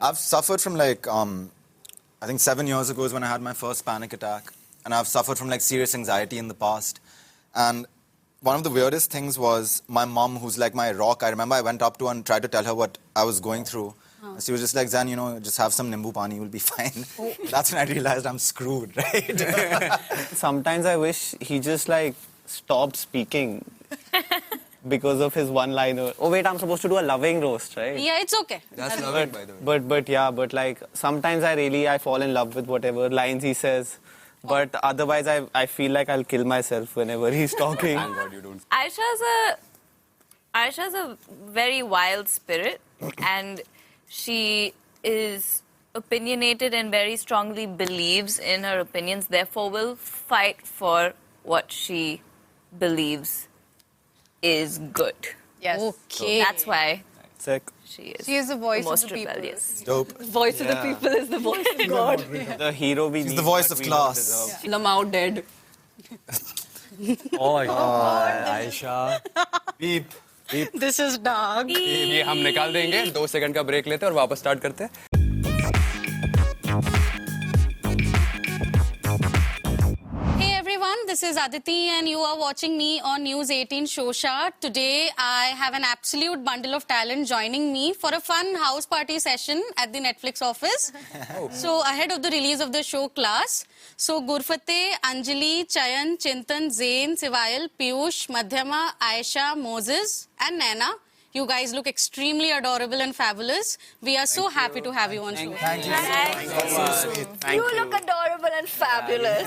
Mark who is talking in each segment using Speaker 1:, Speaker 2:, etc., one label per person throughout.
Speaker 1: I've suffered from like, I think 7 years ago is when I had my first panic attack. And I've suffered from like serious anxiety in the past. And one of the weirdest things was my mom, who's like my rock. I remember I went up to her and tried to tell her what I was going through. And she was just like, Zeyn, you know, just have some nimbu pani, you'll be fine. Oh. That's when I realized I'm screwed, right?
Speaker 2: Sometimes I wish he just like stopped speaking because of his one-liner. Oh wait, I'm supposed to do a loving roast, right?
Speaker 3: Yeah, it's okay.
Speaker 4: That's loving, by the way.
Speaker 2: But like sometimes I fall in love with whatever lines he says. But otherwise, I feel like I'll kill myself whenever he's talking.
Speaker 4: Thank God you don't.
Speaker 5: Ayesha's a very wild spirit, and she is opinionated and very strongly believes in her opinions, therefore will fight for what she believes is good.
Speaker 3: Yes. Okay.
Speaker 5: That's why
Speaker 2: Sick.
Speaker 5: she is
Speaker 3: the voice
Speaker 5: most
Speaker 3: of the people.
Speaker 5: rebellious.
Speaker 1: Dope.
Speaker 3: Voice of the people is the voice of God.
Speaker 2: The hero we
Speaker 1: She's
Speaker 2: need.
Speaker 1: the voice
Speaker 2: but
Speaker 1: of
Speaker 2: we
Speaker 1: class.
Speaker 2: don't deserve.
Speaker 3: Lamau dead.
Speaker 4: Oh my God, Ayesha.
Speaker 1: Beep.
Speaker 3: This is dark.
Speaker 4: ये हम निकाल देंगे 2 second का break लेते हैं और वापस start करते हैं.
Speaker 3: Hey everyone, this is Aditi and you are watching me on News 18 Showsha. Today I have an absolute bundle of talent joining me for a fun house party session at the Netflix office. So ahead of the release of the show Class, so Gurfateh, Anjali, Chayan, Chintan, Zeyn, Cwaayal, Piyush, Madhyama, Ayesha, Moses and Naina. You guys look extremely adorable and fabulous. We are so happy to have you on show.
Speaker 1: Thank you.
Speaker 5: You look adorable and fabulous.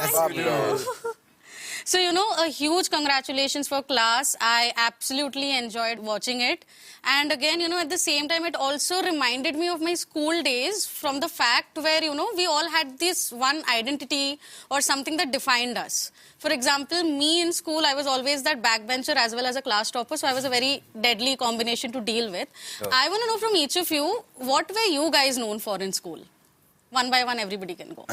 Speaker 3: So, you know, a huge congratulations for Class. I absolutely enjoyed watching it. And again, you know, at the same time, it also reminded me of my school days from the fact where, you know, we all had this one identity or something that defined us. For example, me in school, I was always that backbencher as well as a class topper. So I was a very deadly combination to deal with. Sure. I want to know from each of you, what were you guys known for in school? One by one, everybody can go.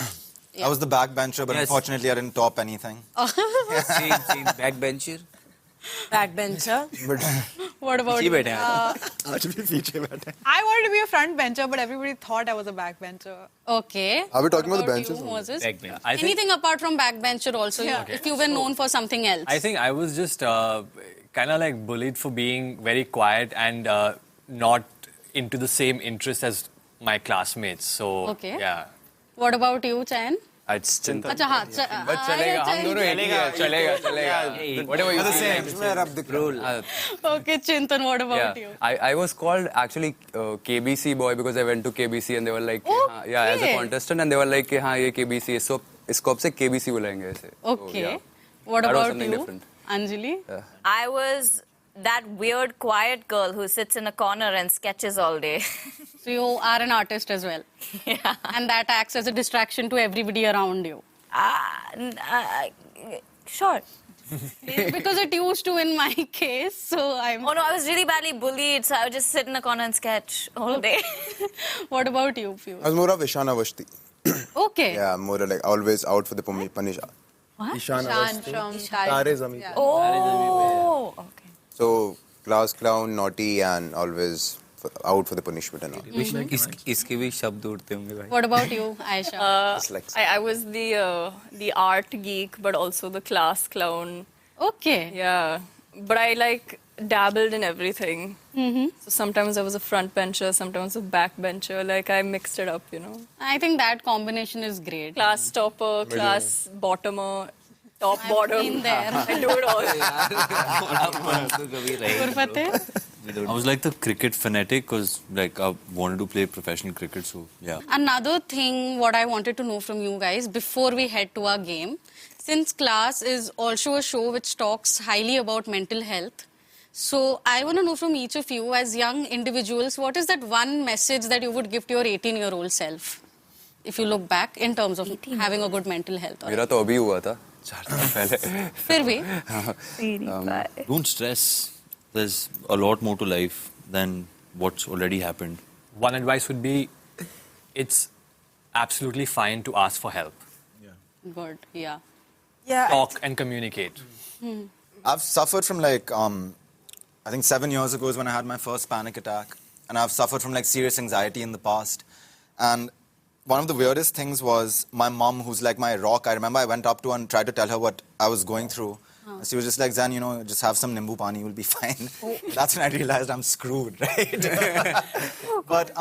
Speaker 1: Yeah. I was the backbencher, but unfortunately I didn't top anything.
Speaker 6: Same backbencher.
Speaker 7: Backbencher.
Speaker 3: What about you?
Speaker 7: I wanted to be a front bencher, but everybody thought I was a backbencher.
Speaker 3: Okay.
Speaker 8: Are we talking
Speaker 3: What
Speaker 8: about the benches?
Speaker 3: you, Moses?
Speaker 6: Backbencher.
Speaker 3: Anything apart from backbencher also, if you were known for something else?
Speaker 9: I think I was just kind of like bullied for being very quiet and not into the same interest as my classmates. So, yeah.
Speaker 3: What about you, Chayan?
Speaker 4: It's Chintan.
Speaker 3: अच्छा हाँ
Speaker 4: But चलेगा हम दोनों एक ही है चलेगा. Whatever you say.
Speaker 3: Okay, Chintan, what about you?
Speaker 4: I was called actually KBC boy because I went to KBC and they were like as a contestant and they were like हाँ ये KBC है so इसको अब से KBC बुलाएंगे ऐसे.
Speaker 3: Okay. What about you, different. Anjali?
Speaker 5: I was that weird quiet girl who sits in a corner and sketches all day.
Speaker 3: So you are an artist as well.
Speaker 5: Yeah.
Speaker 3: And that acts as a distraction to everybody around you.
Speaker 5: Sure.
Speaker 3: Because it used to in my case, so I'm...
Speaker 5: Oh no, I was really badly bullied, so I would just sit in a corner and sketch all day.
Speaker 3: What about you, Piyush?
Speaker 8: I was more of Ishana Vashti.
Speaker 3: Okay.
Speaker 8: Yeah, more like always out for the punish.
Speaker 3: What?
Speaker 8: Ishana Vashti.
Speaker 7: Tare
Speaker 8: Zameen.
Speaker 5: Yeah. Oh, okay.
Speaker 8: So, class clown, naughty and always out for the punishment and all.
Speaker 6: इसके भी शब्द उड़ते होंगे भाई.
Speaker 3: What about you, Ayesha?
Speaker 10: I was the art geek, but also the class clown.
Speaker 3: Okay.
Speaker 10: Yeah, but I like dabbled in everything. So sometimes I was a front bencher, sometimes a back bencher. Like I mixed it up, you know.
Speaker 3: I think that combination is great.
Speaker 10: Class topper, class bottomer, top bottom.
Speaker 3: Been there.
Speaker 10: I do it all.
Speaker 3: Gurfateh?
Speaker 11: I was like the cricket fanatic because like I wanted to play professional cricket, so yeah.
Speaker 3: Another thing what I wanted to know from you guys before we head to our game, since Class is also a show which talks highly about mental health, so I want to know from each of you as young individuals, what is that one message that you would give to your 18-year-old self? If you look back in terms of having a good mental health.
Speaker 4: मेरा तो अभी हुआ था 4 दिन पहले.
Speaker 3: फिर भी?
Speaker 11: Don't stress. There's a lot more to life than what's already happened.
Speaker 9: One advice would be, it's absolutely fine to ask for help.
Speaker 3: Good, yeah.
Speaker 9: Talk and communicate.
Speaker 1: I've suffered from like, I think 7 years ago is when I had my first panic attack. And I've suffered from like serious anxiety in the past. And one of the weirdest things was my mom, who's like my rock. I remember I went up to her and tried to tell her what I was going through. She was just like, Zeyn, you know, just have some nimbu pani, you'll be fine. That's when I realized I'm screwed, right? But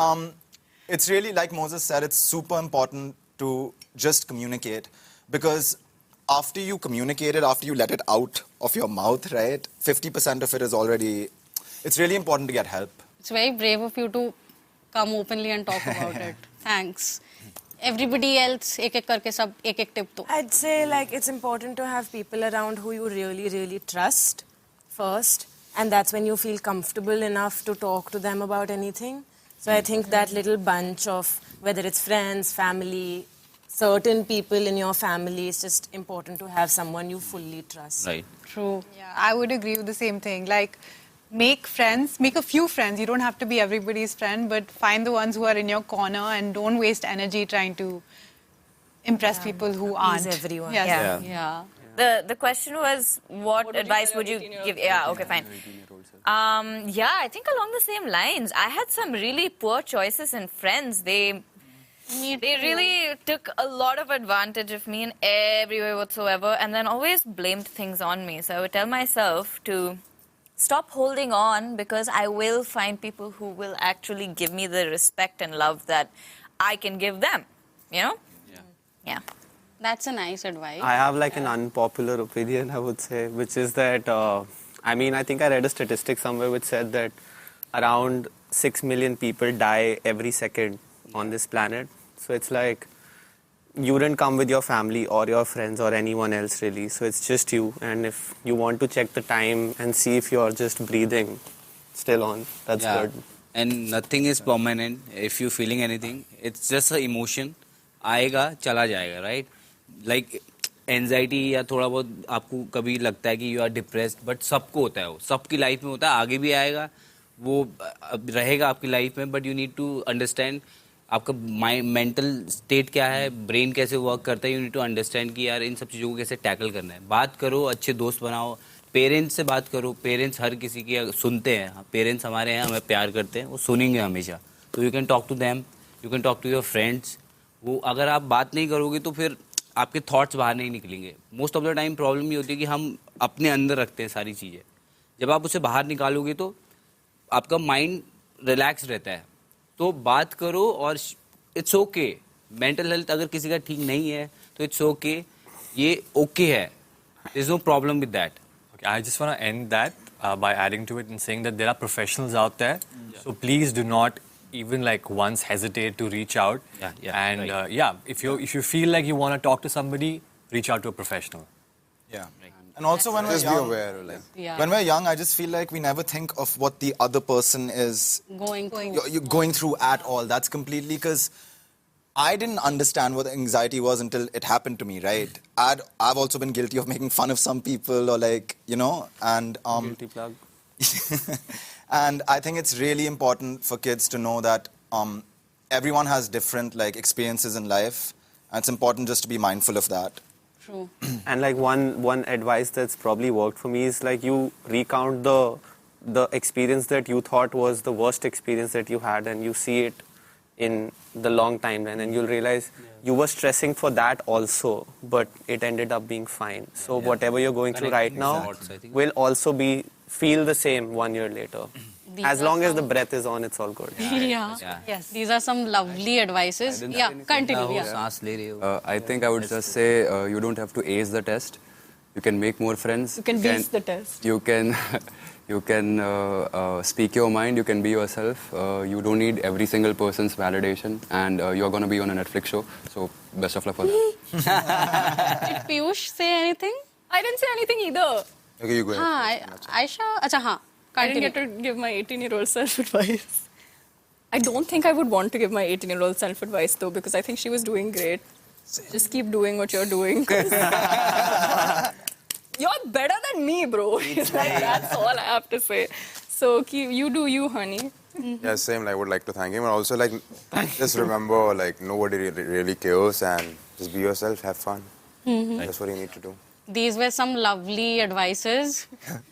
Speaker 1: it's really, like Moses said, it's super important to just communicate, because after you communicate it, after you let it out of your mouth, right, 50% of it is already, it's really important to get help.
Speaker 3: It's very brave of you to come openly and talk about it. Thanks. Everybody else, ek karke sab ek tip do.
Speaker 12: I'd say like it's important to have people around who you really, really trust first, and that's when you feel comfortable enough to talk to them about anything. So I think that little bunch of, whether it's friends, family, certain people in your family, it's just important to have someone you fully trust.
Speaker 11: Right.
Speaker 3: True.
Speaker 7: Yeah, I would agree with the same thing. Like, make friends, make a few friends. You don't have to be everybody's friend, but find the ones who are in your corner and don't waste energy trying to impress people who aren't.
Speaker 12: Everyone.
Speaker 7: Yes.
Speaker 5: Yeah. The question was, what advice would you give? Yeah, okay, fine. Yeah, I think along the same lines. I had some really poor choices in friends. They really took a lot of advantage of me in every way whatsoever, and then always blamed things on me. So I would tell myself to stop holding on, because I will find people who will actually give me the respect and love that I can give them. You know? Yeah.
Speaker 3: That's a nice advice.
Speaker 2: I have like an unpopular opinion, I would say, which is that, I think I read a statistic somewhere which said that around 6 million people die every second on this planet. So it's like, you didn't come with your family or your friends or anyone else really. So it's just you. And if you want to check the time and see if you're just breathing still on, that's good.
Speaker 6: And nothing is permanent. If you're feeling anything, it's just an emotion. आएगा चला जाएगा, right? Like anxiety या थोड़ा बहुत आपको कभी लगता है कि you are depressed, but सबको होता है वो, सबकी लाइफ में होता है, आगे भी आएगा, वो रहेगा आपकी लाइफ में, but you need to understand आपका मेंटल स्टेट क्या है, ब्रेन कैसे वर्क करता है, यू नीड टू अंडरस्टैंड कि यार इन सब चीज़ों को कैसे टैकल करना है. बात करो, अच्छे दोस्त बनाओ, पेरेंट्स से बात करो. पेरेंट्स हर किसी की सुनते हैं, पेरेंट्स हमारे हैं, हमें प्यार करते हैं, वो सुनेंगे हमेशा. तो you can talk to them, you can talk to your friends. वो अगर आप बात नहीं करोगे तो फिर आपके थॉट्स बाहर नहीं निकलेंगे. Most of the time problem ये होती है कि हम अपने अंदर रखते हैं सारी चीज़ें. जब आप उसे बाहर निकालोगे तो आपका माइंड रिलैक्स रहता है. तो बात करो और इट्स ओके. मेंटल हेल्थ अगर किसी का ठीक नहीं है तो इट्स ओके, ये ओके है. There is no problem with that.
Speaker 9: Okay, I just want to end that by adding to it and saying that there are professionals out there, so please do not even like once hesitate to reach out. And if you feel like you want to talk to somebody, reach out to a professional.
Speaker 1: Yeah. And also when we're young, when we're young, I just feel like we never think of what the other person is going through at all. That's completely, because I didn't understand what anxiety was until it happened to me, right? I've also been guilty of making fun of some people, or like, you know, and
Speaker 2: guilty plug.
Speaker 1: And I think it's really important for kids to know that everyone has different like experiences in life, and it's important just to be mindful of that.
Speaker 3: True.
Speaker 2: And like one advice that's probably worked for me is like you recount the experience that you thought was the worst experience that you had, and you see it in the long timeline, and you'll realize you were stressing for that also, but it ended up being fine. So whatever you're going through right now will also feel the same 1 year later. As long as the breath is on, it's all good.
Speaker 3: Yes, these are some lovely advices. Yeah, continue.
Speaker 4: I think I would just say you don't have to ace the test. You can make more friends.
Speaker 10: You can beat the test.
Speaker 4: You can speak your mind. You can be yourself. You don't need every single person's validation. And you're going to be on a Netflix show. So best of luck for that.
Speaker 3: Did Piyush say anything?
Speaker 10: I didn't say anything either.
Speaker 8: Okay, you go ahead.
Speaker 3: Ayesha, haan.
Speaker 10: I didn't get to give my 18-year-old self-advice. I don't think I would want to give my 18-year-old self-advice though, because I think she was doing great. Just keep doing what you're doing. You're better than me, bro. That's all I have to say. So you do you, honey.
Speaker 8: Yeah, same. I would like to thank him. And also, like, just remember, like, nobody really cares, and just be yourself, have fun. That's what you need to do.
Speaker 3: these were some lovely advices.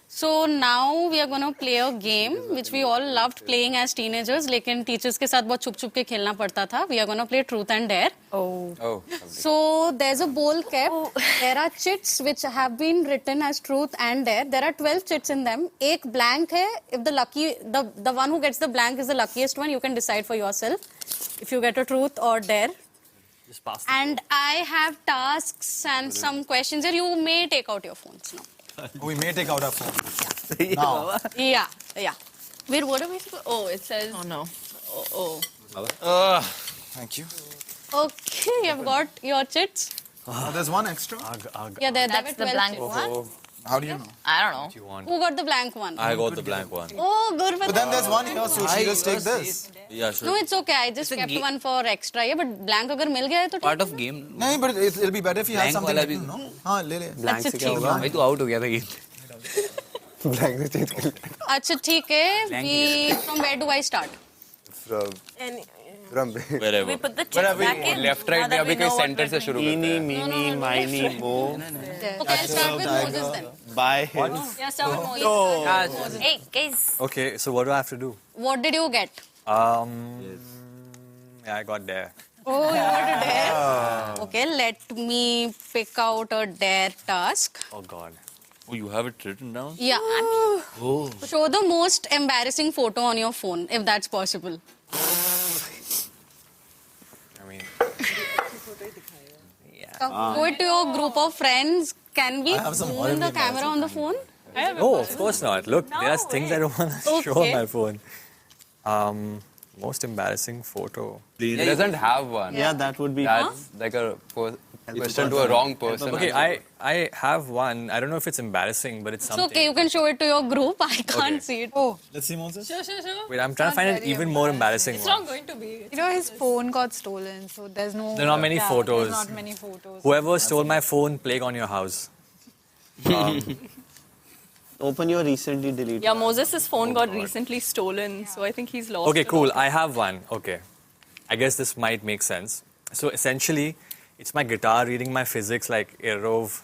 Speaker 3: So now we are going to play a game which we all loved playing as teenagers, लेकिन teachers के साथ बहुत छुप-छुप के खेलना पड़ता था. We are going to play Truth and Dare.
Speaker 5: Oh.
Speaker 3: So there's a bowl kept. There are chits which have been written as Truth and Dare. There are 12 chits in them. एक blank है. If the one who gets the blank is the luckiest one, you can decide for yourself if you get a Truth or Dare.
Speaker 9: Just pass
Speaker 3: And I have tasks and some questions here. You may take out your phones now.
Speaker 1: We may take out our phone. Now.
Speaker 3: Yeah.
Speaker 5: Wait, what are we supposed? Oh, it says. Oh no.
Speaker 1: Thank you.
Speaker 3: Okay, I've got your chits.
Speaker 1: There's one extra.
Speaker 3: Yeah, there
Speaker 5: That's
Speaker 3: were
Speaker 5: the
Speaker 3: 12
Speaker 5: blank
Speaker 3: chits.
Speaker 5: one.
Speaker 1: How do you know?
Speaker 5: I don't know.
Speaker 3: Who got the blank one?
Speaker 11: I got the blank one.
Speaker 3: Oh, Gurfateh.
Speaker 1: But then there's one here, so she just take this.
Speaker 11: Yeah, sure.
Speaker 3: No, it's okay. I just kept one for extra. Yeah, but blank अगर मिल गया है तो
Speaker 6: Part of game.
Speaker 1: No, but it'll be better if you have
Speaker 6: Blank
Speaker 1: something
Speaker 6: वाला
Speaker 1: written,
Speaker 6: भी-
Speaker 1: no? हाँ, ले ले.
Speaker 2: Blank से क्या होगा?
Speaker 6: भाई तू out हो गया था game.
Speaker 8: Blank से change कर ले.
Speaker 3: अच्छा ठीक है. From where do I start?
Speaker 8: From
Speaker 11: Wherever.
Speaker 5: We put the chips back in.
Speaker 4: Left right में अभी कोई center से शुरू करते
Speaker 2: Eeny,
Speaker 4: हैं.
Speaker 2: meeny, miny, mo.
Speaker 3: Okay, I'll start with Moses then.
Speaker 2: Bye.
Speaker 5: Yeah, start with Moses. Hey, guys.
Speaker 9: Okay, so what do I have to do?
Speaker 3: What did you get?
Speaker 9: Yeah, I got there.
Speaker 3: Oh, you got a dare? Okay, let me pick out a dare task.
Speaker 9: Oh God.
Speaker 11: Oh, you have it written down?
Speaker 3: Yeah. Show the most embarrassing photo on your phone, if that's possible.
Speaker 9: I mean,
Speaker 3: Show it to your group of friends. Can we
Speaker 1: have some
Speaker 3: zoom in the camera on the phone?
Speaker 9: no, of course not. Look, there's things I don't want to show on my phone. Most embarrassing photo.
Speaker 4: He doesn't have one.
Speaker 2: Yeah, that would be.
Speaker 4: That's like a question to a wrong person.
Speaker 9: Okay, I have one. I don't know if it's embarrassing, but it's
Speaker 3: It's
Speaker 9: something.
Speaker 3: okay, you can show it to your group. I can't see it. Oh,
Speaker 1: Let's see, Moses.
Speaker 10: Sure.
Speaker 9: Wait, I'm trying to find an even more embarrassing
Speaker 10: It's
Speaker 9: one.
Speaker 10: not going to be.
Speaker 7: You know, his phone got stolen, so there's no...
Speaker 9: There are not many
Speaker 7: Yeah,
Speaker 9: photos.
Speaker 7: There's not many photos.
Speaker 9: Whoever stole my phone, plague on your house.
Speaker 2: Open your recently deleted.
Speaker 10: Yeah, Moses' phone got recently stolen, so I think he's lost.
Speaker 9: Okay,
Speaker 10: a
Speaker 9: cool.
Speaker 10: lot.
Speaker 9: I have one. Okay. I guess this might make sense. So essentially, it's my guitar reading my physics like Erov.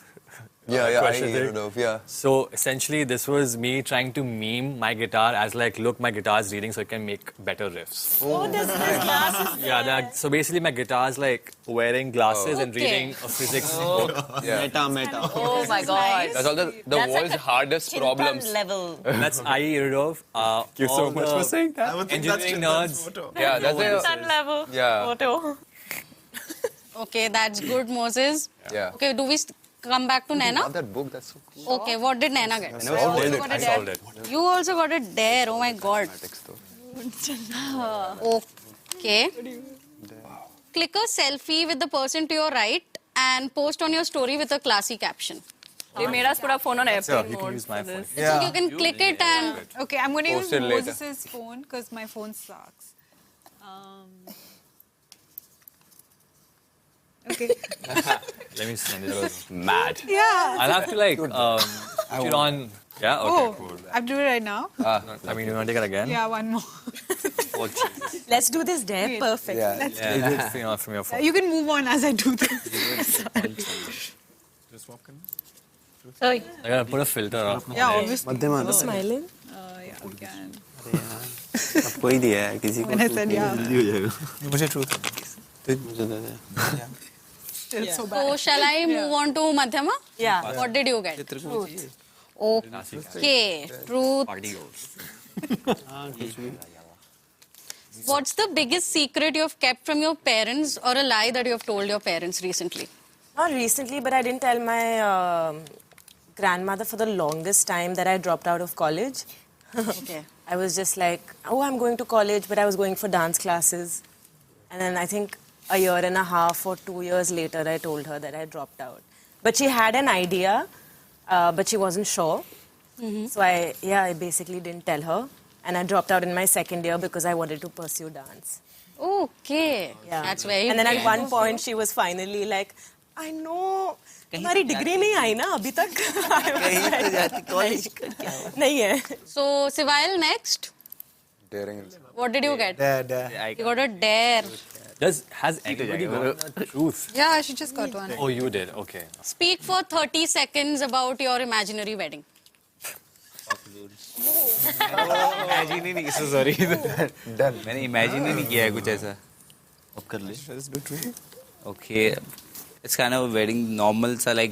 Speaker 4: Yeah.
Speaker 9: So essentially, this was me trying to meme my guitar as like, look, my guitar's reading so it can make better riffs.
Speaker 12: Oh, there's glasses.
Speaker 9: Yeah, so basically my guitar's like wearing glasses and
Speaker 3: Okay.
Speaker 9: reading a physics book.
Speaker 4: Yeah.
Speaker 2: Meta.
Speaker 5: Oh my God.
Speaker 4: That's all the
Speaker 5: That's
Speaker 4: world's
Speaker 5: like a
Speaker 4: hardest problems.
Speaker 5: level.
Speaker 9: That's IE Erov. Thank you
Speaker 4: so much for saying
Speaker 1: I would think that's
Speaker 9: Engineering
Speaker 1: Chintan's
Speaker 9: nerds.
Speaker 1: photo.
Speaker 4: Yeah, that's
Speaker 5: Sun level.
Speaker 4: Yeah.
Speaker 5: Photo.
Speaker 3: okay, that's good, Moses.
Speaker 4: Yeah.
Speaker 3: Okay, do we come back to Naina?
Speaker 4: That book, that's so cool.
Speaker 3: Okay, what did Naina get?
Speaker 9: I solved it.
Speaker 3: You also got a dare. Oh my God. Okay. Click a selfie with the person to your right and post on your story with a classy caption.
Speaker 10: They made us put our phone on airplane
Speaker 9: you can
Speaker 10: mode
Speaker 9: use
Speaker 10: for
Speaker 9: my phone.
Speaker 10: this.
Speaker 3: So you can click it and...
Speaker 7: Okay, I'm going to use
Speaker 4: Post it later.
Speaker 7: Moses' phone because my phone sucks. Okay.
Speaker 9: Let me send it.
Speaker 4: Mad.
Speaker 7: Yeah.
Speaker 9: I'll have to like put it on. Yeah, okay,
Speaker 7: Oh,
Speaker 9: cool.
Speaker 7: I have to do it right now.
Speaker 9: I mean, you want to take it again?
Speaker 7: Yeah, one more.
Speaker 9: Oh, Jesus.
Speaker 12: Let's do this there. Perfect.
Speaker 9: Yeah, do it from your phone.
Speaker 7: You can move on as I do this.
Speaker 3: Sorry.
Speaker 9: I gotta put a filter on.
Speaker 7: Yeah, obviously.
Speaker 2: Madhyama.
Speaker 12: Smiling.
Speaker 7: Yeah, we can.
Speaker 2: सबको ही दिया है किसी को.
Speaker 7: When I said yeah.
Speaker 1: मुझे truth.
Speaker 2: मुझे दे दे.
Speaker 7: Still so bad.
Speaker 3: So shall I move on to Madhyama?
Speaker 12: Yeah.
Speaker 3: What did you get? Okay. Truth. What's the biggest secret you have kept from your parents or a lie that you have told your parents recently?
Speaker 12: Not recently, but I didn't tell my grandmother for the longest time that I dropped out of college.
Speaker 3: Okay.
Speaker 12: I was just like, oh, I'm going to college, but I was going for dance classes. And then I think a year and a half or 2 years later, I told her that I dropped out. But she had an idea, but she wasn't sure. So I basically didn't tell her. And I dropped out in my second year because I wanted to pursue dance.
Speaker 3: Okay.
Speaker 12: Yeah.
Speaker 3: That's very
Speaker 12: And then at
Speaker 3: brave
Speaker 12: one
Speaker 3: of
Speaker 12: point, she was finally like, I know, तुम्हारी degree नहीं आई ना अभी तक. नहीं है.
Speaker 3: So, Cwaayal, next.
Speaker 8: Daring.
Speaker 3: What did you get?
Speaker 1: Dare.
Speaker 3: You got a dare.
Speaker 9: Has anybody got the truth?
Speaker 7: Yeah, she just got one.
Speaker 9: Oh, you did. Okay.
Speaker 3: Speak for 30 seconds about your imaginary wedding.
Speaker 6: Imagine ही नहीं sorry मैंने imagine ही नहीं किया है कुछ ऐसा
Speaker 11: अब कर ले
Speaker 6: okay it's kind of wedding normal सा लाइक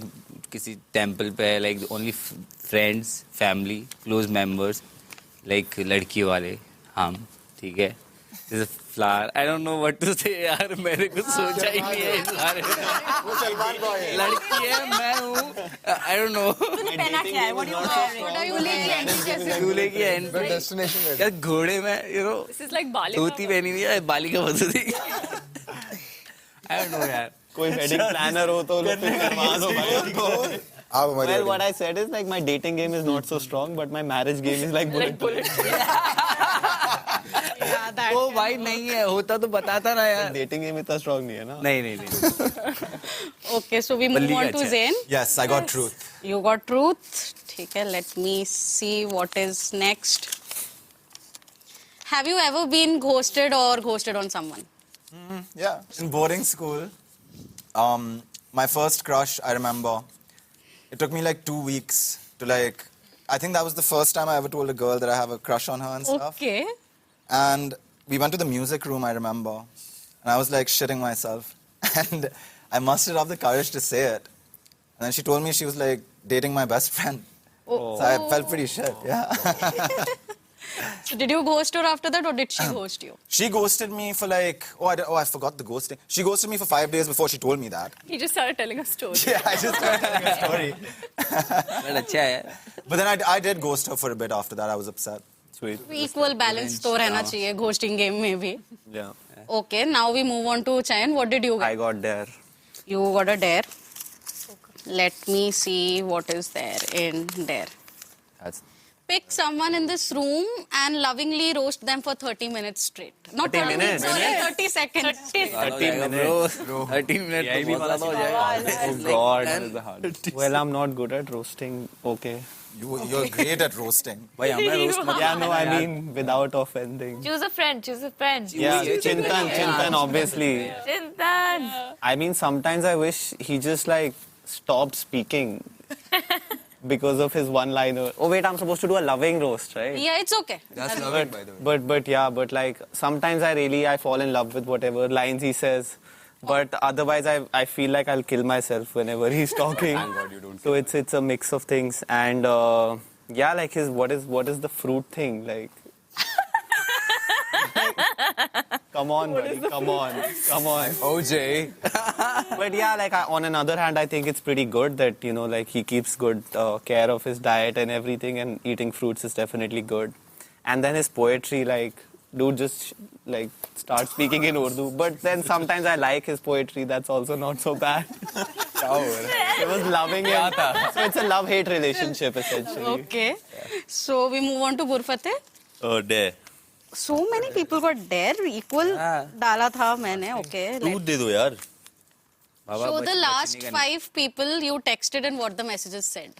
Speaker 6: किसी टेंपल पे है like only friends family close members like लड़की वाले हम ठीक है this flower I don't know what to say यार मैंने कुछ सोचा ही नहीं है इस बारे में लड़की है मैं हूँ आई डोंट नो
Speaker 12: तूने पहना क्या है? What are you wearing?
Speaker 6: दूल्हे की एंट्री यार घोड़े में you know
Speaker 10: This is like Bali.
Speaker 6: धोती पहनी हुई है बाली का बदल दी आई डोंट नो यार
Speaker 2: कोई वेडिंग प्लानर हो तो लोग करवा दो भाई
Speaker 8: आप हमारी
Speaker 2: Well, what I said is like my dating game is not so strong, but my marriage game is like bullet.
Speaker 6: वो भाई नहीं है होता तो बताता ना यार
Speaker 2: Dating game इतना strong नहीं है ना?
Speaker 6: नहीं
Speaker 3: Okay, so we move on to Zeyn.
Speaker 1: Yes, I got truth.
Speaker 3: You got truth. ठीक है, let me see what is next. Have you ever been ghosted or ghosted on someone?
Speaker 1: Yeah. In boarding school, my first crush, I remember, it took me like 2 weeks to like, I think that was the first time I ever told a girl that I have a crush on her and stuff.
Speaker 3: Okay.
Speaker 1: And we went to the music room, I remember, and I was like shitting myself. And I mustered up the courage to say it. And then she told me she was like dating my best friend.
Speaker 3: Oh.
Speaker 1: So I felt pretty shit, yeah.
Speaker 3: So did you ghost her after that or did she ghost you?
Speaker 1: She ghosted me for like, I forgot the ghosting. She ghosted me for 5 days before she told me that.
Speaker 10: He just started telling a story.
Speaker 1: Yeah, I just started telling a story.
Speaker 6: But अच्छा है
Speaker 1: But then I did ghost her for a bit after that. I was upset.
Speaker 2: Sweet.
Speaker 3: Equal balance तो रहना चाहिए ghosting game में भी.
Speaker 2: Yeah.
Speaker 3: Okay, now we move on to Chayan. What did you
Speaker 2: I
Speaker 3: get?
Speaker 2: got there.
Speaker 3: You got a dare. Let me see what is there in dare.
Speaker 2: That's
Speaker 3: Pick someone in this room and lovingly roast them for 30 minutes straight. Not
Speaker 2: 30 minutes?
Speaker 3: Sorry, 30 seconds.
Speaker 2: 30 minutes.
Speaker 6: 30 minute
Speaker 2: यही भी
Speaker 6: बहुत
Speaker 2: हो
Speaker 6: ज्यादा
Speaker 2: जाएगा. Oh God, that is the hard. Well, I'm not good at roasting. Okay.
Speaker 1: You're great at roasting.
Speaker 2: भाई हमें roast मत Yeah, no, I mean without offending.
Speaker 5: Choose a friend, choose a friend.
Speaker 2: Yeah, Chintan, obviously.
Speaker 5: Chintan.
Speaker 2: I mean, sometimes I wish he just like stopped speaking because of his one-liner. Oh wait, I'm supposed to do a loving roast, right?
Speaker 3: Yeah, it's okay.
Speaker 4: That's loving, by the way.
Speaker 2: But like sometimes I fall in love with whatever lines he says. But otherwise, I feel like I'll kill myself whenever he's talking.
Speaker 4: Thank God you don't.
Speaker 2: So it's a mix of things, and yeah, like his what is the fruit thing like? Come on, buddy, come on.
Speaker 4: OJ.
Speaker 2: But yeah, like on another hand, I think it's pretty good that like he keeps good care of his diet and everything, and eating fruits is definitely good. And then his poetry, like dude just like start speaking in Urdu. But then sometimes I like his poetry. That's also not so bad. It was loving him. So it's a love-hate relationship essentially.
Speaker 3: Okay. So we move on to Gurfateh.
Speaker 11: Dare.
Speaker 3: So many people got dare. Equal डाला था मैंने. Okay.
Speaker 11: दूध दे दो यार.
Speaker 3: Show the last 5 people you texted and what the messages said.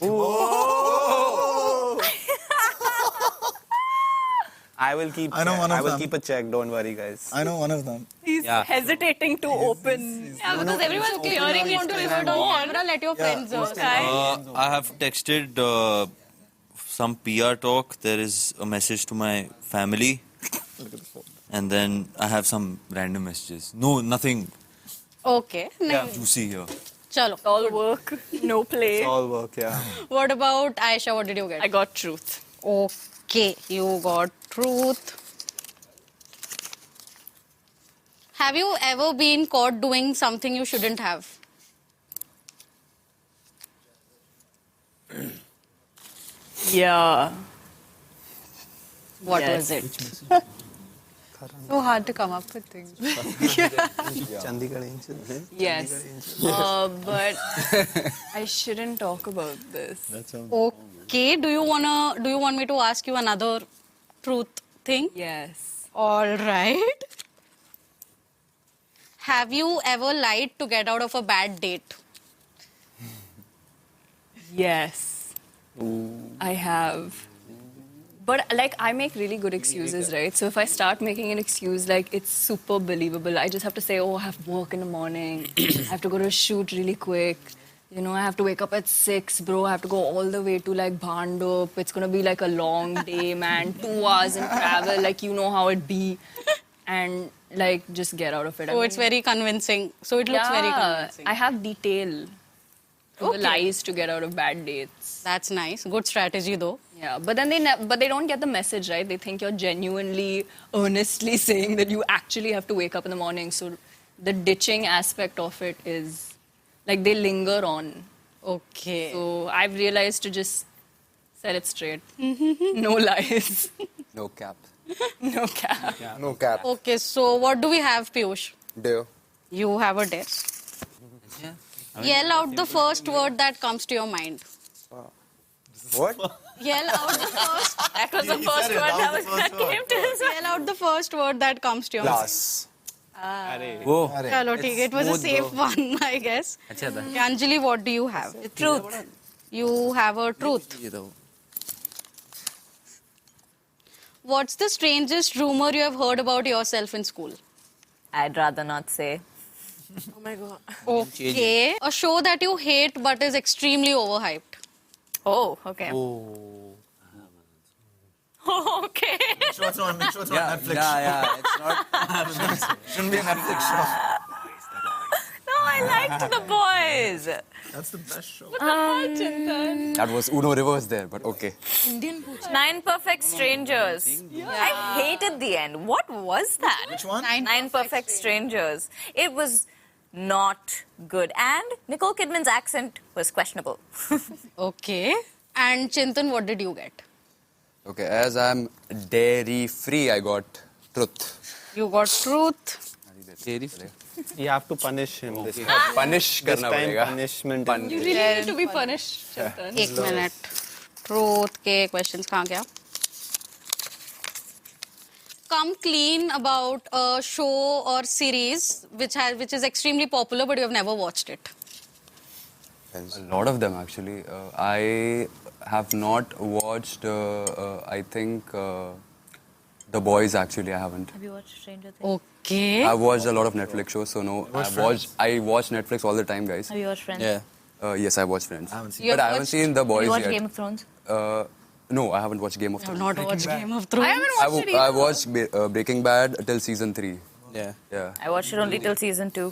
Speaker 2: I will keep.
Speaker 1: I know one of
Speaker 2: I will
Speaker 1: them.
Speaker 2: keep a check. Don't worry, guys.
Speaker 1: I know one of them.
Speaker 10: He's hesitating to open.
Speaker 5: Yeah, because everyone's clearing it
Speaker 3: Want to leave it on camera? Let your friends
Speaker 11: I have texted some PR talk. There is a message to my family. And then I have some random messages. No, nothing
Speaker 3: Okay. Nice.
Speaker 11: juicy here.
Speaker 3: Chalo.
Speaker 10: All work, no play.
Speaker 2: All work, yeah.
Speaker 3: What about Ayesha? What did you get?
Speaker 10: I got truth.
Speaker 3: Okay, you got truth. Have you ever been caught doing something you shouldn't have?
Speaker 10: Yeah.
Speaker 3: What
Speaker 10: Yes.
Speaker 3: was it?
Speaker 7: So hard to come up with things.
Speaker 2: Chandigarh Angel.
Speaker 10: Yes. But I shouldn't talk about this.
Speaker 3: Okay, do you want me to ask you another truth thing?
Speaker 10: Yes.
Speaker 3: All right. Have you ever lied to get out of a bad date?
Speaker 10: Yes. I have. But like I make really good excuses, right? So if I start making an excuse, like it's super believable. I just have to say, oh, I have work in the morning. I have to go to a shoot really quick. You know, I have to wake up at 6, bro. I have to go all the way to like Bhandup. It's gonna be like a long day, man. 2 hours in travel, like you know how it be. And like just get out of it.
Speaker 3: Oh, it's very convincing. So it looks very convincing.
Speaker 10: I have detail to the lies to get out of bad dates.
Speaker 3: That's nice. Good strategy though.
Speaker 10: Yeah, but then they don't get the message, right? They think you're genuinely, earnestly saying that you actually have to wake up in the morning. So the ditching aspect of it is like they linger on.
Speaker 3: Okay.
Speaker 10: So I've realized to just set it straight. No lies.
Speaker 4: No cap.
Speaker 10: No cap.
Speaker 8: No cap.
Speaker 3: Okay, so what do we have, Piyush?
Speaker 8: Dare.
Speaker 3: You have a dare. Yell out the first word that comes to your mind.
Speaker 8: What?
Speaker 3: Yell out the first.
Speaker 5: That was the first word that came to his mind.
Speaker 3: Yell out the first word that comes to your mind.
Speaker 8: Glass.
Speaker 6: Whoa.
Speaker 3: Chalo, theek hai. It was a safe one, I guess.
Speaker 6: अच्छा था.
Speaker 3: Okay, Anjali, what do you have?
Speaker 5: Truth.
Speaker 3: You have a truth. What's the strangest rumor you have heard about yourself in school?
Speaker 5: I'd rather not say.
Speaker 12: Oh my god.
Speaker 3: Okay. A show that you hate but is extremely overhyped.
Speaker 5: Oh, okay. Okay.
Speaker 1: Make sure it's on Netflix.
Speaker 6: Yeah, it's not.
Speaker 1: Shouldn't be a Netflix show.
Speaker 5: No, I liked The Boys.
Speaker 1: That's the best show.
Speaker 4: That was Uno reverse there, but okay.
Speaker 5: 9 Perfect Strangers. I hated the end. What was that?
Speaker 1: Which one?
Speaker 5: 9 Perfect Strangers. It was not good. And Nicole Kidman's accent was questionable.
Speaker 3: Okay. And Chintan, what did you get?
Speaker 4: Okay, as I'm dairy free, I got truth.
Speaker 3: You got truth.
Speaker 2: You have to punish him this time.
Speaker 4: Punish
Speaker 2: This
Speaker 4: करना
Speaker 2: time
Speaker 4: पड़ेगा.
Speaker 2: punishment.
Speaker 10: You really need to be punished, Chintan.
Speaker 3: एक minute. Truth के questions कहाँ गया? Come clean about a show or series which is extremely popular but you have never watched it.
Speaker 4: A lot of them actually. I have not watched. I think The Boys actually. I haven't.
Speaker 5: Have you watched Stranger Things?
Speaker 3: Okay.
Speaker 4: I've watched a lot of Netflix shows, so no. I watch Netflix all the time, guys.
Speaker 5: Have you watched Friends?
Speaker 6: Yeah.
Speaker 4: Yes, I watch Friends.
Speaker 1: I haven't seen
Speaker 3: You
Speaker 4: But
Speaker 3: have
Speaker 4: I haven't
Speaker 3: watched-
Speaker 4: seen The
Speaker 5: Have
Speaker 4: Boys
Speaker 5: you watched
Speaker 4: yet.
Speaker 5: Game of Thrones?
Speaker 4: No, I haven't watched Game of
Speaker 3: I have
Speaker 4: Thrones.
Speaker 3: not watched Game of Thrones.
Speaker 10: I haven't watched it
Speaker 4: I
Speaker 10: either.
Speaker 4: watched Breaking Bad till season 3.
Speaker 6: Yeah.
Speaker 4: Yeah.
Speaker 5: I watched it only till season 2.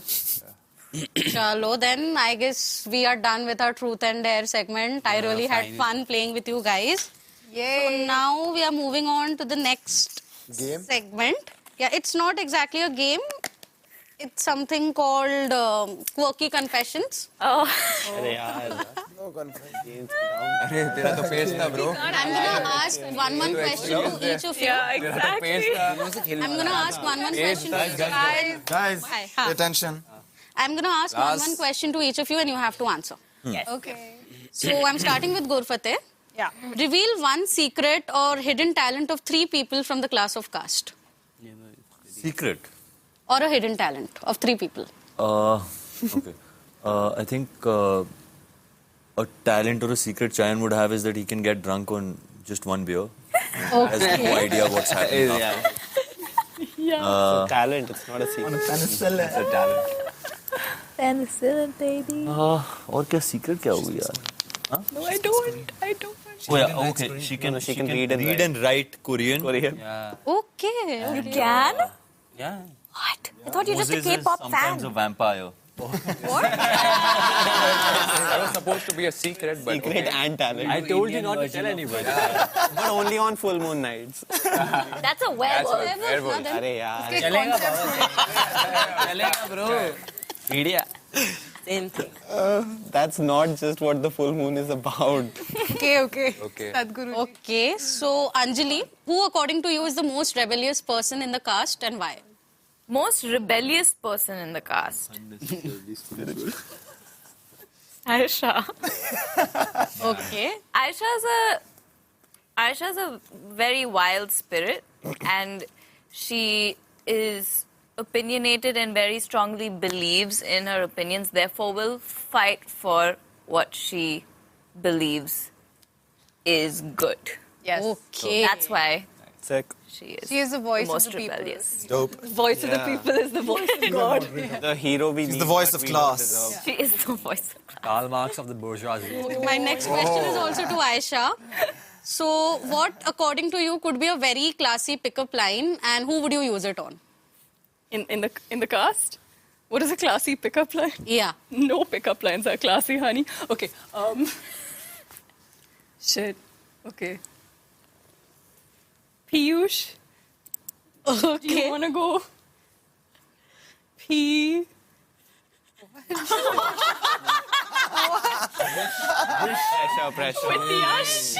Speaker 3: Chalo, then I guess we are done with our truth and dare segment. I really had fun playing with you guys. So now we are moving on to the next
Speaker 8: Game?
Speaker 3: segment. Yeah, it's not exactly a game. It's something called Quirky Confessions.
Speaker 5: Oh.
Speaker 8: No confidence.
Speaker 4: अरे तेरा तो face था bro.
Speaker 3: I'm going to ask one question to each of you.
Speaker 5: Yeah, exactly.
Speaker 3: I'm going to ask one question to each of you.
Speaker 1: Guys,
Speaker 3: Hi.
Speaker 1: pay attention.
Speaker 3: I'm going to ask one question to each of you and you have to answer.
Speaker 5: Yes.
Speaker 7: Okay.
Speaker 3: So I'm starting with Gurfateh.
Speaker 7: Yeah.
Speaker 3: Reveal one secret or hidden talent of 3 people from the class of caste.
Speaker 11: Secret.
Speaker 3: Or a hidden talent of 3 people.
Speaker 11: Okay. I think a talent or a secret Chayan would have is that he can get drunk on just one beer. Has no idea what's happening after.
Speaker 2: It's a talent. It's not a secret.
Speaker 11: It's a talent.
Speaker 5: Penicillin, baby.
Speaker 11: और क्या secret क्या होगी यार?
Speaker 10: No, I don't.
Speaker 11: Oh yeah, okay. She can read and write Korean.
Speaker 6: Yeah.
Speaker 3: Okay.
Speaker 5: You can?
Speaker 6: Yeah.
Speaker 5: What? I thought you're just a
Speaker 11: Moses is
Speaker 5: K-pop
Speaker 11: sometimes a
Speaker 5: fan.
Speaker 11: vampire.
Speaker 4: That was supposed to be a secret, but
Speaker 2: Secret and talent.
Speaker 9: I told you not to tell anybody.
Speaker 2: But only on full moon nights.
Speaker 5: That's a werewolf.
Speaker 3: Werewolf, then.
Speaker 2: अरे यार.
Speaker 6: चलेगा bro.
Speaker 2: Media.
Speaker 12: Same thing.
Speaker 2: That's not just what the full moon is about.
Speaker 7: Okay, okay.
Speaker 4: Okay.
Speaker 7: Sadhguru.
Speaker 3: Okay, so Anjali, who according to you is the most rebellious person in the caste and why?
Speaker 5: Most rebellious person in the cast. Ayesha.
Speaker 3: Okay.
Speaker 5: Ayesha's a very wild spirit, and she is opinionated and very strongly believes in her opinions, therefore will fight for what she believes is good. Yes.
Speaker 3: Okay.
Speaker 5: That's why
Speaker 2: Sick.
Speaker 5: she is.
Speaker 7: She is the voice
Speaker 5: the most
Speaker 7: of the people.
Speaker 5: rebellious.
Speaker 1: Dope.
Speaker 10: Voice of the people is the voice of God.
Speaker 2: The hero we
Speaker 1: She's
Speaker 2: need,
Speaker 1: the voice
Speaker 2: but
Speaker 1: of
Speaker 2: we don't
Speaker 1: class.
Speaker 2: deserve.
Speaker 5: She is the voice of class.
Speaker 9: Karl Marx of the bourgeoisie.
Speaker 3: My next question is also to Ayesha. So, what, according to you, could be a very classy pickup line, and who would you use it on?
Speaker 10: In the cast? What is a classy pickup line?
Speaker 3: Yeah.
Speaker 10: No pickup lines are classy, honey. Okay. Shit. Okay. Piyush.
Speaker 3: Okay.
Speaker 10: Do you want to go? P.
Speaker 2: Pressure.
Speaker 10: With Yash.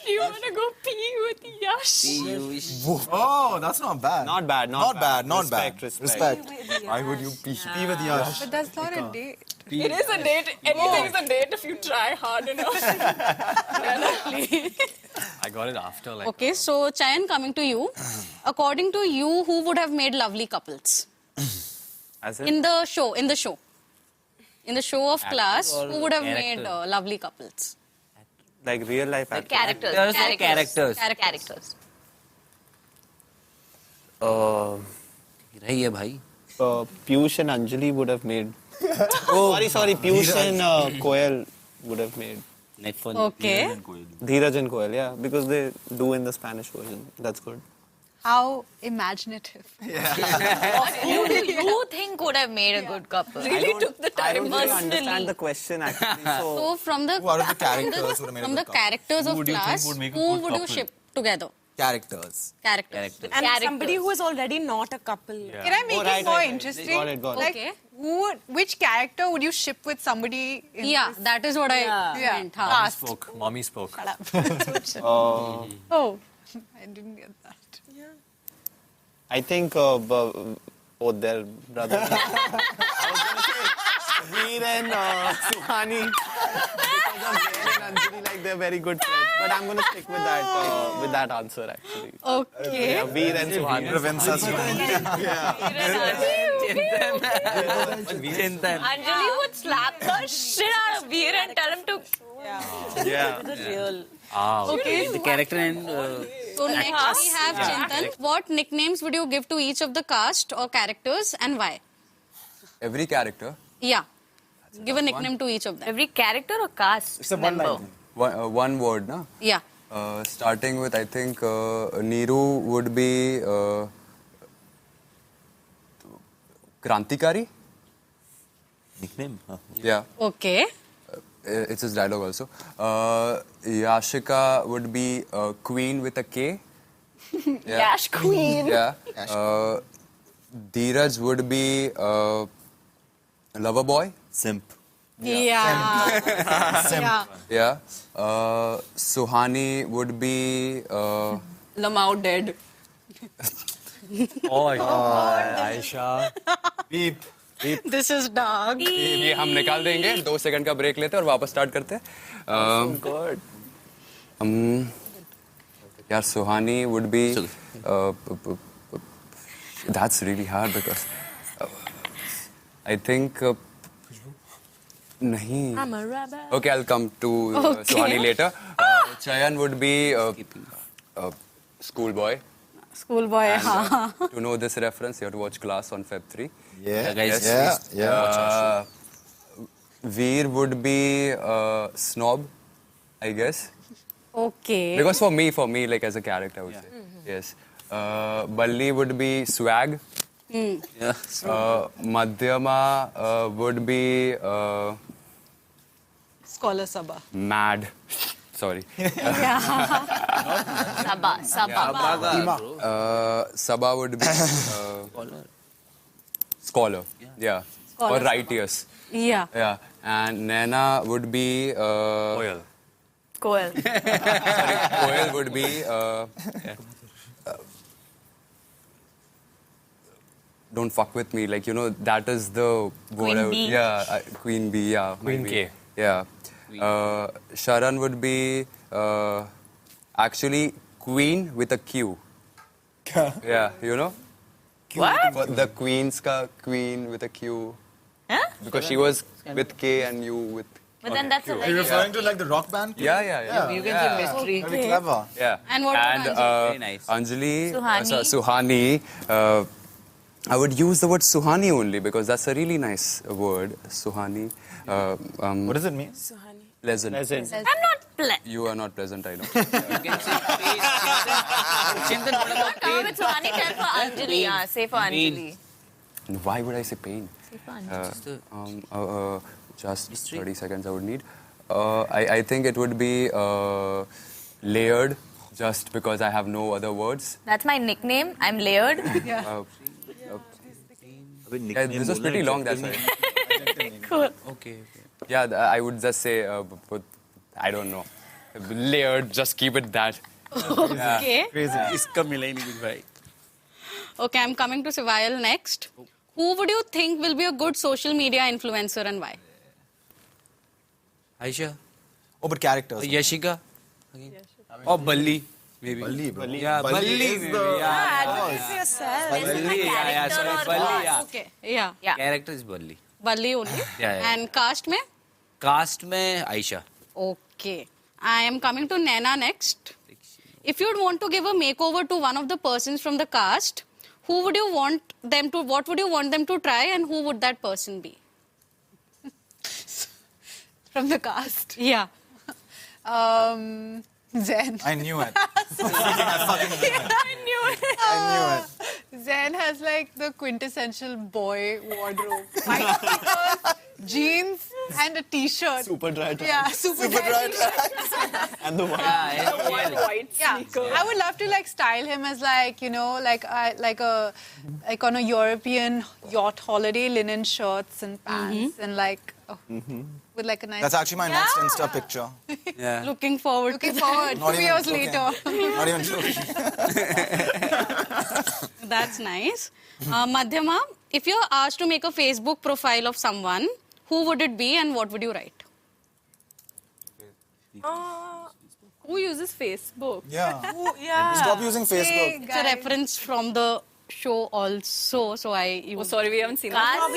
Speaker 10: Do you want to go pee with Yash?
Speaker 1: Oh, that's not bad.
Speaker 2: Not bad,
Speaker 1: Not bad.
Speaker 2: Respect, respect.
Speaker 1: Why would you pee with Yash?
Speaker 7: But that's not a date.
Speaker 10: It is a date. Anything is a date if you try hard enough.
Speaker 9: I got it after like.
Speaker 3: Okay, so Chayan, coming to you. According to you, who would have made lovely couples?
Speaker 2: As
Speaker 3: In the show. In the show of Class,
Speaker 6: or
Speaker 3: who would have
Speaker 6: character?
Speaker 3: made lovely couples?
Speaker 2: like real life
Speaker 5: The
Speaker 2: actors.
Speaker 5: characters.
Speaker 6: Characters or characters?
Speaker 5: Characters.
Speaker 6: रही है भाई.
Speaker 2: Piyush and Anjali would have made. Sorry. Piyush and Koul would have made.
Speaker 6: Like for
Speaker 3: Okay.
Speaker 2: Dheeraj and Koul, yeah, because they do in the Spanish version. That's good.
Speaker 7: How imaginative.
Speaker 5: You think would have made a good couple?
Speaker 10: Really took the
Speaker 2: I
Speaker 10: time.
Speaker 2: don't really understand the question actually. So
Speaker 3: So, from the,
Speaker 1: Who out of the characters would have made a
Speaker 3: from the
Speaker 1: good couple?
Speaker 3: characters of
Speaker 11: Who do you think
Speaker 3: Class,
Speaker 11: would make a
Speaker 3: who
Speaker 11: good
Speaker 3: would you
Speaker 11: couple?
Speaker 3: ship together?
Speaker 1: Characters.
Speaker 3: Characters.
Speaker 12: And
Speaker 5: Characters.
Speaker 12: somebody who is already not a couple.
Speaker 7: Can I make it more interesting?
Speaker 2: Got it.
Speaker 7: Like,
Speaker 3: Okay.
Speaker 7: which character would you ship with somebody? In
Speaker 3: Yeah,
Speaker 7: this?
Speaker 3: that is what I meant. huh?
Speaker 7: Cast.
Speaker 9: Mommy spoke.
Speaker 7: Oh, I didn't get that.
Speaker 2: I think both their brothers. I was going to say Veer and Suhani. Because of Zeyn and Anjali, like they're very good friends. But I'm going to stick with that answer actually.
Speaker 3: Okay.
Speaker 2: Yeah, Veer and Suhani.
Speaker 6: Chintan.
Speaker 5: Anjali would slap the shit out of Veer and tell him to.
Speaker 2: Yeah.
Speaker 3: Okay.
Speaker 6: The character and
Speaker 3: So next we have Chintan. What nicknames would you give to each of the cast or characters and why?
Speaker 4: Every character.
Speaker 3: Yeah. Give a nickname to each of them.
Speaker 5: Every character or cast
Speaker 1: It's a
Speaker 5: member?
Speaker 1: one-line.
Speaker 4: One word, na?
Speaker 3: Yeah.
Speaker 4: Starting with, I think, Neeru would be Krantikari.
Speaker 11: Nickname?
Speaker 4: Yeah.
Speaker 3: Okay.
Speaker 4: It's his dialogue also. Yashika would be Queen with a K. Yeah.
Speaker 10: Yash Queen.
Speaker 4: Yeah. Dheeraj would be Lover Boy.
Speaker 11: Simp.
Speaker 3: Yeah. Yeah.
Speaker 4: Yeah. Suhani would be.
Speaker 10: Lamau dead.
Speaker 9: Oh my God. Ayesha.
Speaker 1: Beep.
Speaker 3: This is dark.
Speaker 4: ये हम निकाल देंगे 2 second का break लेते हैं और वापस start करते हैं
Speaker 2: God.
Speaker 4: यार सुहानी would be that's really hard because I think नहीं
Speaker 12: I'm a rubber.
Speaker 4: okay I'll come to Suhani later Chayan would be schoolboy
Speaker 3: Schoolboy. हाँ.
Speaker 4: to know this reference you have to watch Class on Feb 3
Speaker 8: Yeah,
Speaker 6: guys,
Speaker 8: yeah.
Speaker 4: Veer would be snob I guess
Speaker 3: Okay.
Speaker 4: because for me like as a character I would say yes Balli would be swag Madhyama would be
Speaker 7: Scholar Sabha.
Speaker 4: mad sorry
Speaker 5: Sabha.
Speaker 4: Sabha would be scholar yeah or righteous
Speaker 3: Yeah.
Speaker 4: yeah and Naina would be
Speaker 9: Koul.
Speaker 5: Koul.
Speaker 4: Koul would be don't fuck with me like you know that is the
Speaker 5: Queen
Speaker 4: word I would,
Speaker 5: Bee.
Speaker 4: yeah Queen Bee yeah
Speaker 9: Queen
Speaker 4: might be.
Speaker 9: K.
Speaker 4: Yeah Sharan would be actually Queen with a Q yeah you know
Speaker 5: What?
Speaker 4: the Queen's ka Queen with a Q
Speaker 5: Huh?
Speaker 4: because she was with K and you with
Speaker 5: But then that's a
Speaker 1: Are you
Speaker 5: very...
Speaker 1: referring to like the rock band?
Speaker 4: Yeah.
Speaker 12: You can say mystery.
Speaker 1: Very clever.
Speaker 4: Yeah.
Speaker 3: And what about
Speaker 6: Very nice.
Speaker 4: Anjali,
Speaker 5: Suhani.
Speaker 4: Suhani. I would use the word Suhani only because that's a really nice word, Suhani.
Speaker 1: What does it mean?
Speaker 4: Pleasant.
Speaker 5: I'm not
Speaker 4: You are not pleasant, I know.
Speaker 6: You can say pain. Chintan, what about
Speaker 5: Come
Speaker 6: pain?
Speaker 5: with Suhani, tell for Anjali. Yeah, say for Anjali.
Speaker 4: Why would I say pain?
Speaker 5: Say for Anjali.
Speaker 4: Just
Speaker 6: Mystery.
Speaker 4: 30 seconds I would need. I think it would be layered just because I have no other words.
Speaker 5: That's my nickname. I'm layered.
Speaker 4: Yeah, this was pretty long, that's why.
Speaker 5: Cool.
Speaker 6: Okay.
Speaker 4: Yeah, I would just say, but I don't know. Layered, just keep it that.
Speaker 3: Okay.
Speaker 6: इसका मिला ही नहीं कुछ भाई.
Speaker 3: Okay, I'm coming to Cwaayal next. Who would you think will be a good social media influencer and why?
Speaker 6: Ayesha.
Speaker 1: Oh, but characters.
Speaker 6: Yashika. Or Balli. Maybe.
Speaker 1: Balli.
Speaker 6: Yeah, Balli.
Speaker 1: is
Speaker 6: maybe,
Speaker 1: the-
Speaker 6: yeah.
Speaker 12: Advertise yourself.
Speaker 6: Balli. Yeah, sorry. Balli. Yeah.
Speaker 3: Okay. Yeah.
Speaker 5: Yeah.
Speaker 6: Character is Balli.
Speaker 3: Balli only.
Speaker 6: Yeah.
Speaker 3: And cast mein?
Speaker 6: Cast में Ayesha.
Speaker 3: Okay. I am coming to Naina next. If you'd want to give a makeover to one of the persons from the cast, who would you want them to, what would you want them to try and who would that person be?
Speaker 7: From the cast.
Speaker 3: Yeah.
Speaker 7: Zeyn.
Speaker 1: I knew it. I knew it.
Speaker 7: Zeyn has like the quintessential boy wardrobe. White sneakers, jeans, and a t-shirt.
Speaker 1: Super dry.
Speaker 7: Yeah, super dry.
Speaker 1: And the one.
Speaker 7: Yeah, I would love to like style him as like, you know, like on a European yacht holiday, linen shirts and pants and like with like a nice.
Speaker 1: That's actually my next Insta picture.
Speaker 6: Yeah.
Speaker 3: Looking forward
Speaker 7: Looking
Speaker 3: to
Speaker 7: forward.
Speaker 1: Not
Speaker 7: 2
Speaker 1: even
Speaker 7: years
Speaker 1: joking.
Speaker 7: later.
Speaker 1: Not even joking.
Speaker 3: that. That's nice. Madhyama, if you're asked to make a Facebook profile of someone, who would it be and what would you write?
Speaker 10: Who uses Facebook?
Speaker 1: Yeah.
Speaker 12: Yeah.
Speaker 1: Stop using Facebook.
Speaker 3: It's a reference from the show also, so I
Speaker 10: Oh,
Speaker 3: use
Speaker 10: sorry, we haven't seen that.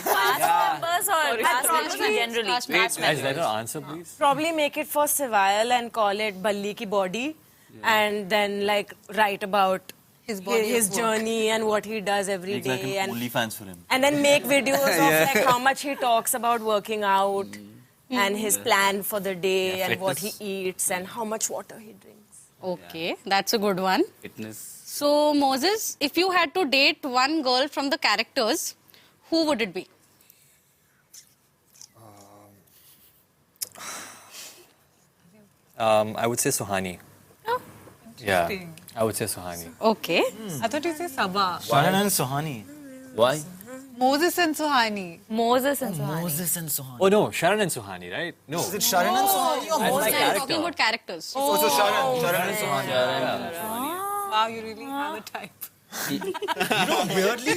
Speaker 5: Cast members or cast members generally?
Speaker 3: Cast
Speaker 9: Guys,
Speaker 3: members.
Speaker 9: let her answer, please.
Speaker 12: Probably make it for Cwaayal and call it Balli ki body, and then like write about
Speaker 7: His body
Speaker 12: his
Speaker 7: of work.
Speaker 12: journey and what he does every
Speaker 11: Make
Speaker 12: day,
Speaker 11: like an
Speaker 12: and
Speaker 11: OnlyFans for him.
Speaker 12: and then make videos of like how much he talks about working out and his plan for the day and what he
Speaker 6: fitness.
Speaker 12: eats and how much water he drinks.
Speaker 3: Okay, that's a good one.
Speaker 6: Fitness.
Speaker 3: So, Moses, if you had to date one girl from the characters, who would it be?
Speaker 9: I would say Suhani.
Speaker 3: Oh.
Speaker 9: Yeah, I would say Suhani.
Speaker 3: Okay.
Speaker 7: I thought you said Sabah.
Speaker 1: Sharan and Suhani.
Speaker 6: Why?
Speaker 7: Moses and Suhani.
Speaker 5: Moses and Suhani.
Speaker 1: Moses and Suhani.
Speaker 9: Oh no, Sharan and Suhani, right? No.
Speaker 1: Is it Sharan and Suhani or
Speaker 9: That's
Speaker 1: Moses?
Speaker 9: my
Speaker 3: I'm
Speaker 9: character.
Speaker 3: talking about characters.
Speaker 1: Oh, so Sharan and Suhani.
Speaker 7: Wow, you really have a type.
Speaker 1: Weirdly,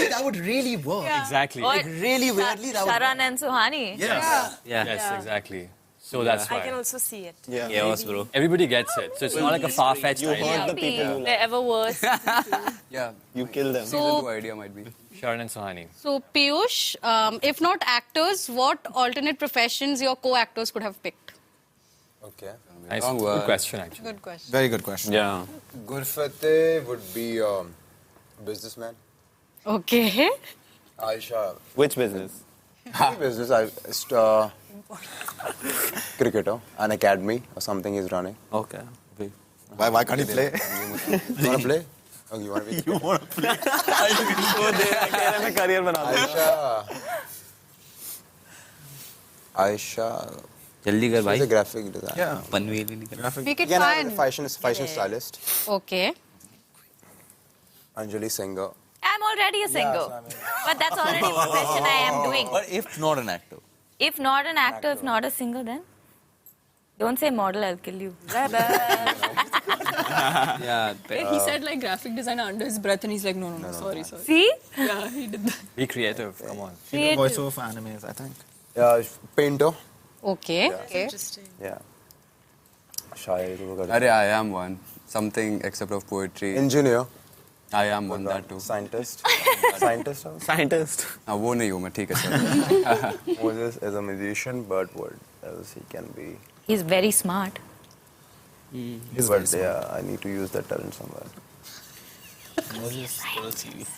Speaker 1: that would really work.
Speaker 9: Exactly.
Speaker 1: Like, really weirdly, that would
Speaker 5: Sharan and Suhani.
Speaker 1: Yes.
Speaker 6: Yeah.
Speaker 9: Yes, exactly. So that's
Speaker 12: I can
Speaker 9: why.
Speaker 12: also see it.
Speaker 6: Chaos, bro.
Speaker 9: Everybody gets it. So it's not like a far-fetched idea.
Speaker 5: Maybe.
Speaker 10: They're ever worse.
Speaker 4: Yeah,
Speaker 1: You kill them.
Speaker 4: season 2 idea might be.
Speaker 9: Sharan and Suhani.
Speaker 3: So, Piyush, if not actors, what alternate professions your co-actors could have picked?
Speaker 8: Okay.
Speaker 9: Nice.
Speaker 4: Wrong
Speaker 9: Good
Speaker 4: word.
Speaker 9: question, actually.
Speaker 7: Good question.
Speaker 1: Very good question.
Speaker 9: Yeah.
Speaker 8: Gurfateh would be businessman.
Speaker 3: Okay.
Speaker 8: Ayesha.
Speaker 13: Which business?
Speaker 8: Any business. Cricketer. An academy or something he's running.
Speaker 13: Okay.
Speaker 1: Why can't he play?
Speaker 8: You want to play? Oh, you want to be?
Speaker 13: You want to play? career बना दो.
Speaker 8: Ayesha.
Speaker 6: जल्दी कर भाई.
Speaker 8: She's a graphic designer.
Speaker 1: Yeah.
Speaker 6: Panvel ही नहीं कर.
Speaker 1: Graphic.
Speaker 7: Make it
Speaker 8: Again, I'm
Speaker 7: fun.
Speaker 8: a fashion stylist.
Speaker 3: Okay.
Speaker 8: Anjali Sivaraman.
Speaker 5: I'm already a singer. But that's already a profession I am doing.
Speaker 11: But if not an actor.
Speaker 5: If not an actor, if not a singer, then don't say model, I'll kill you. Bye-bye.
Speaker 6: Yeah.
Speaker 10: He said like graphic designer under his breath and he's like, no, sorry.
Speaker 5: See?
Speaker 10: Yeah, he did that.
Speaker 9: Be creative. Come on.
Speaker 5: Creative.
Speaker 1: Voiceover for animes, I think.
Speaker 8: Painter.
Speaker 3: Okay.
Speaker 12: Interesting.
Speaker 8: Yeah. Shair.
Speaker 4: Arey, I am one. Something except of poetry.
Speaker 8: Engineer.
Speaker 4: I am one that too.
Speaker 13: Scientist. Scientist.
Speaker 2: Scientist.
Speaker 4: वो नहीं हूँ मैं ठीक है sir.
Speaker 13: Moses is a musician, but what else he can be?
Speaker 5: He's very smart.
Speaker 13: But yeah, I need to use that talent somewhere.
Speaker 6: Moses थोड़ा serious.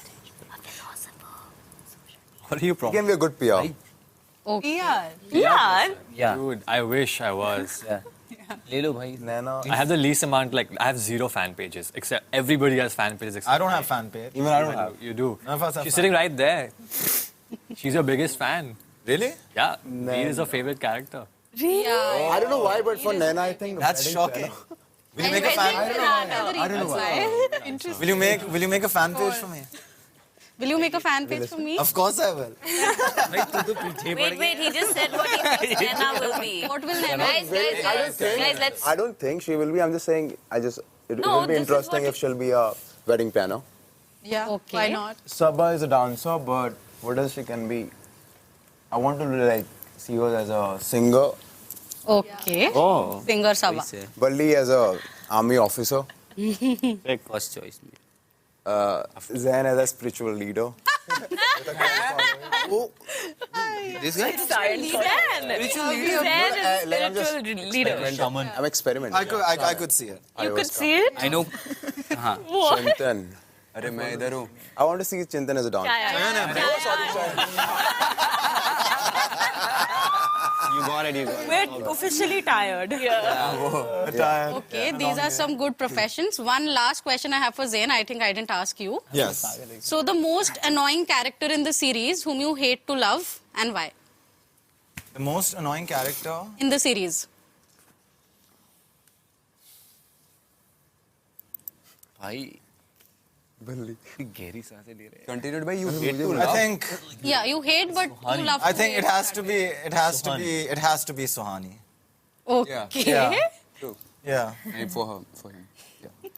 Speaker 9: What are you
Speaker 13: He
Speaker 9: from?
Speaker 13: can be a good PR.
Speaker 3: Okay.
Speaker 12: Yeah.
Speaker 6: Yeah.
Speaker 9: Dude, I wish I was.
Speaker 6: Yeah. ले लो भाई.
Speaker 13: Naina.
Speaker 9: I have the least amount, like, I have 0 fan pages. Except everybody has fan pages. Except
Speaker 1: I don't have fan page.
Speaker 13: Even I don't have.
Speaker 9: You do.
Speaker 1: None of us have
Speaker 9: She's
Speaker 1: fan.
Speaker 9: sitting right there. She's your biggest fan.
Speaker 1: Really?
Speaker 9: Yeah. Giri is her favorite character.
Speaker 3: Yeah.
Speaker 13: I don't know why, but for Naina, I think
Speaker 1: That's shocking. Will you make a fan?
Speaker 13: I don't know why.
Speaker 3: Interesting.
Speaker 1: Will you make a fan page for me?
Speaker 3: Will you make a fan page for me?
Speaker 1: Of course I will.
Speaker 5: Wait, he just said what he thinks Naina will be.
Speaker 3: What will Naina
Speaker 5: Guys, let's...
Speaker 13: I don't think she will be. I'm just saying. It
Speaker 5: No,
Speaker 13: will be
Speaker 5: this is
Speaker 13: interesting
Speaker 5: what-
Speaker 13: if she'll be a wedding planner.
Speaker 7: Yeah.
Speaker 3: Okay.
Speaker 7: Why not?
Speaker 13: Sabha is a dancer, but what else she can be? I want to like see her as a singer.
Speaker 3: Okay.
Speaker 2: Oh.
Speaker 3: Singer Saba.
Speaker 13: Balli as a army officer.
Speaker 6: First choice.
Speaker 13: Zeyn as a spiritual leader.
Speaker 6: This guy.
Speaker 5: Spiritual leader.
Speaker 13: I'm experimenting.
Speaker 1: I could see it.
Speaker 5: You could see it?
Speaker 6: I know. हाँ.
Speaker 13: Chintan.
Speaker 4: अरे मैं इधर हूँ.
Speaker 13: I want to see Chintan as a dancer.
Speaker 2: You got it.
Speaker 12: We're officially tired.
Speaker 3: Okay, these are some good professions. One last question I have for Zeyn. I think I didn't ask you.
Speaker 1: Yes.
Speaker 3: So, the most annoying character in the series whom you hate to love and why?
Speaker 1: The most annoying character.
Speaker 3: In the series.
Speaker 6: भाई.
Speaker 13: Balli.
Speaker 6: गहरी सांसें ले रहे हैं.
Speaker 4: Continued by you hate to
Speaker 1: I
Speaker 4: love.
Speaker 3: Yeah,
Speaker 1: think
Speaker 3: you hate but you love.
Speaker 1: I think it has to be Suhani.
Speaker 3: Okay.
Speaker 1: Yeah.
Speaker 4: True.
Speaker 1: Yeah.
Speaker 4: And for him. Yeah.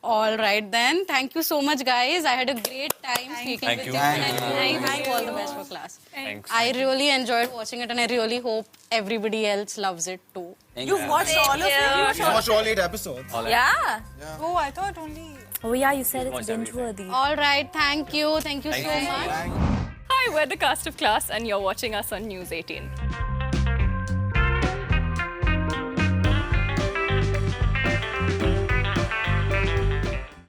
Speaker 3: All right then. Thank you so much, guys. I had a great time speaking
Speaker 9: Thank
Speaker 3: with
Speaker 9: you.
Speaker 3: you.
Speaker 9: Thank
Speaker 3: And I wish you all the best for class.
Speaker 9: Thanks.
Speaker 3: I really enjoyed watching it, and I really hope everybody else loves it too.
Speaker 12: You've watched all of it?
Speaker 1: You watched all 8 episodes.
Speaker 5: Yeah.
Speaker 7: Oh, I thought only.
Speaker 5: Oh yeah, you said it's binge-worthy.
Speaker 3: All right. Thank you. Thank you so much.
Speaker 10: Hi, we're the cast of Class, and you're watching us on News 18.